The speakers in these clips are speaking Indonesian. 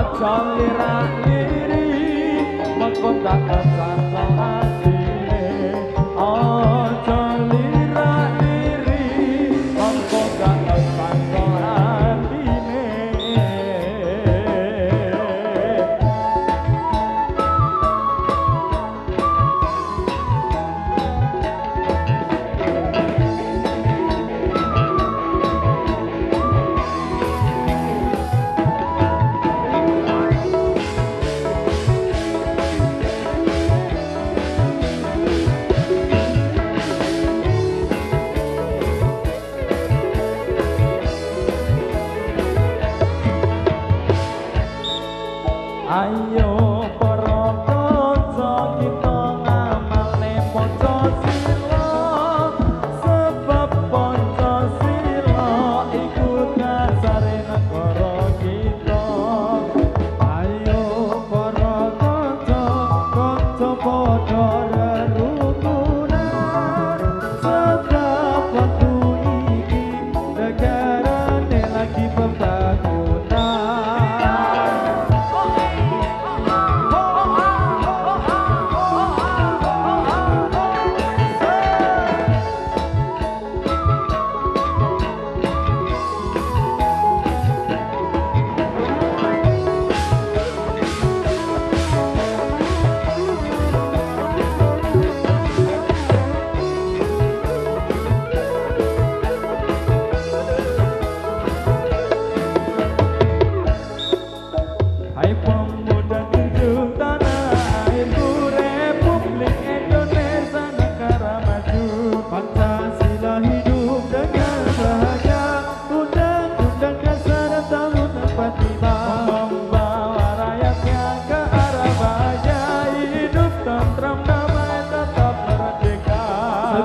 ojo lirak-liri mengko tak kesasa atine ojo lirak-liri mengko tak kesasa atine ayo para kanca kita ngamalne Pancasila sebab Pancasila iku dasare negara kita ayo para kanca padha rerukunan sebab waktu iki negarane lagi pembangunan. Hai pemuda junjung tanah airku Republik Indonesia negara maju Pancasila hidup dengan bahagia Undang-undang dasar tahun 45 membawa rakyatnya ke arah bahagia hidup tentram damai tetap merdeka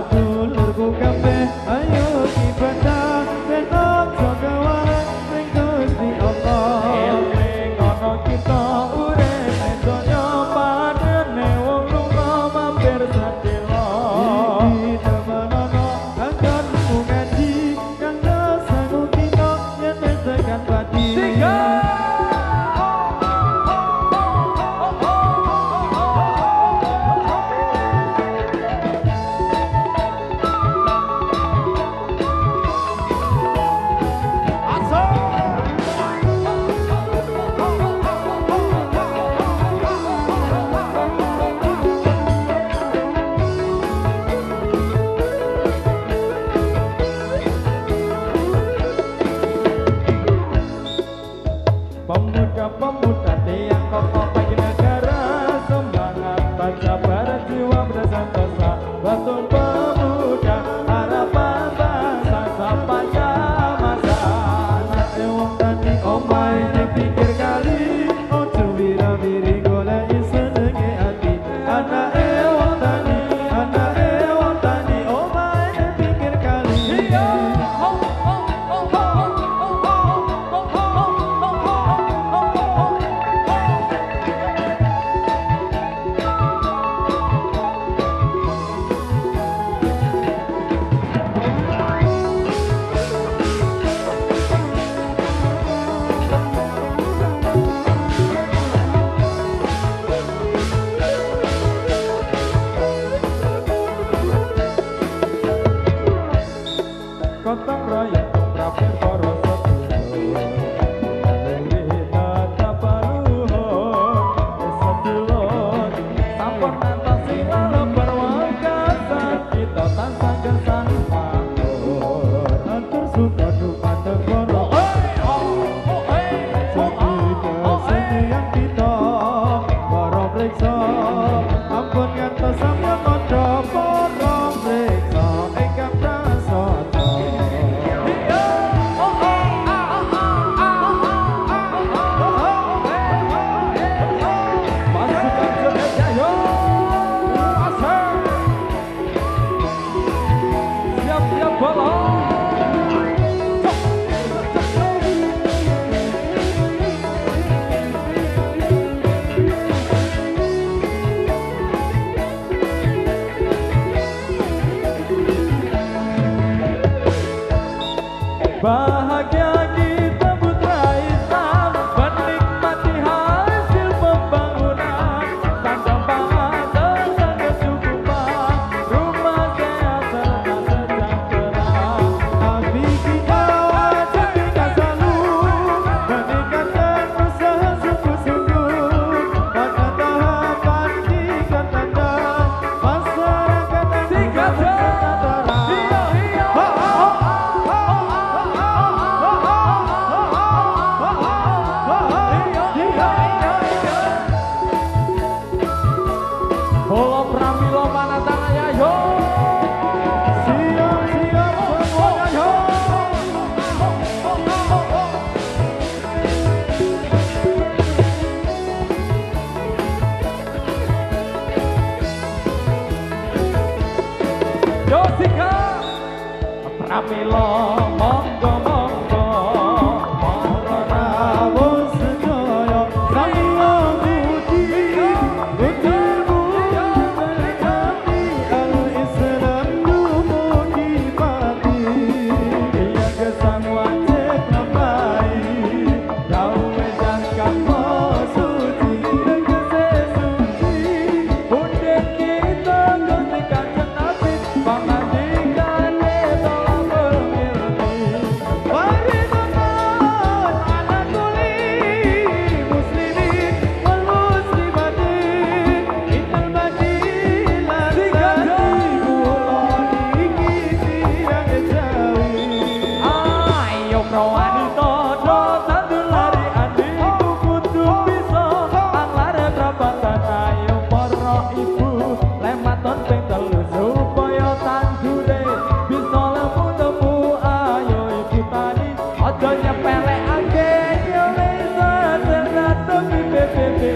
sedulurku kabeh ayo ibadah ben ojo kawalan ning Gusti Allah kita urip ning donya padane wong lunga mampir sadelo iki temenono akan ngaji kang dosaku kita yen tekan pati pemuda-pemuda tiang kokoh bagi negara semangat baca berjiwa bersantosa betul pemuda harapan bangsa sepanjang masa anak wong tani omai dipikir kali ojo wira-wiri golek senenge ati anak wong tani omai dipikir kali Pramila monggo monggo para rawuh sedaya sayo budi budimu berkati al-Islam dumugi pati yang gesang wajib nampai gawe jangkang suci kesesuci budi kita gusti kanjeng Nabi pangandikane tolong bermilti mari bangun anak tuli muslimin wal muslimatin innal badilan kula iki tiang jawi ayo prawanita do tandur lari adikku kudu bisa anglare prapatan ayo para ibu lematon ping telu supaya tandure bisa lemu-lemu ayo ibu tani aja nyepelekake yo wis serat tapi bebebe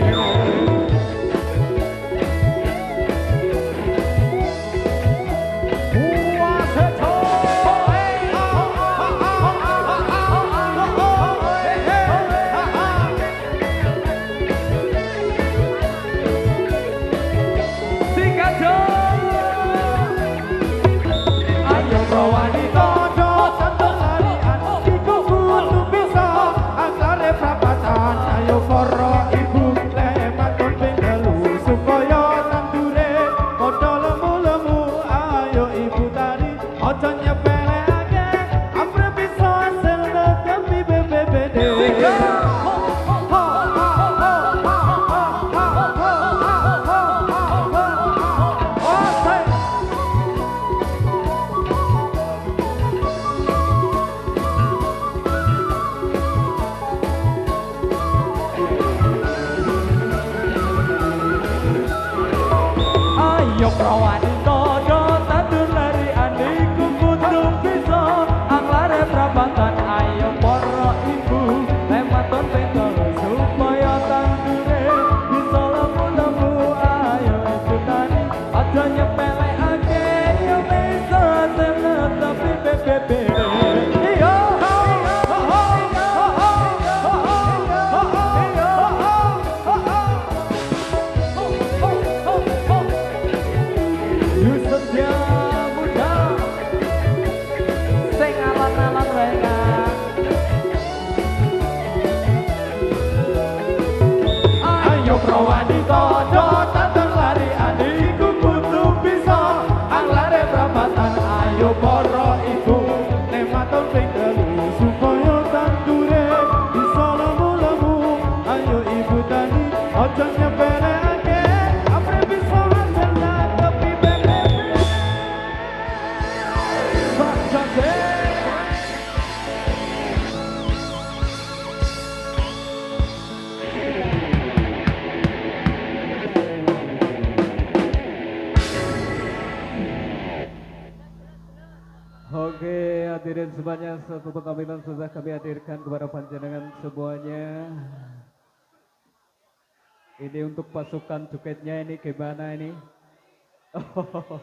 ayo prawanita do tandur lari adikku kudu bisa anglare prapatan ayo para ibu lematon ping telu supaya tandure padha lemu-lemu ayo ibu tani aja nyepelekake amre bisa hasil tapi bebede ayo prawanita do tandur lari adikku kudu bisa anglare prapatan ayo para ibu lematon ping telu supaya tandure bisa lemu-lemu ayo ibu tani aja nyepelekake yo wis hasil tapi bebebe iya Yusuf dia muda sing alon-alon wae Kang ayo prawanita do tandur lari adikku kudu bisa anglare prapatan ayo para ibu lematon ping telu supaya tandure bisa lemu-lemu ayo ibu tani aja nyepelekake apre bisa hasil tapi Oke, hadirin semuanya, satu penampilan sudah kami hadirkan kepada panjenengan semuanya. Ini untuk pasukan cuketnya ini gimana ini? Oh.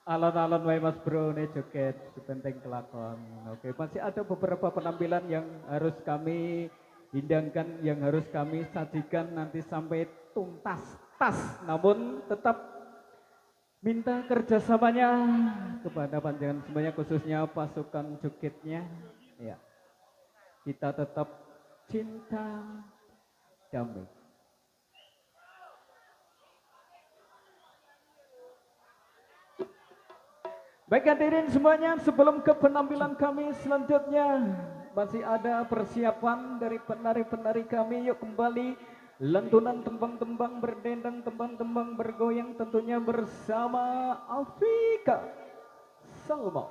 Alon-alon wae Mas Bro nih joget penting kelakon. Oke, masih ada beberapa penampilan yang harus kami hidangkan, yang harus kami sajikan nanti sampai tuntas tas. Namun tetap minta kerjasamanya kepada panjenengan semuanya, khususnya pasukan jogetnya. Ya, kita tetap cinta damai. Baik hadirin semuanya, sebelum ke penampilan kami selanjutnya, masih ada persiapan dari penari-penari kami. Yuk kembali lantunan tembang-tembang berdendang, tembang-tembang bergoyang, tentunya bersama Alfika Salma.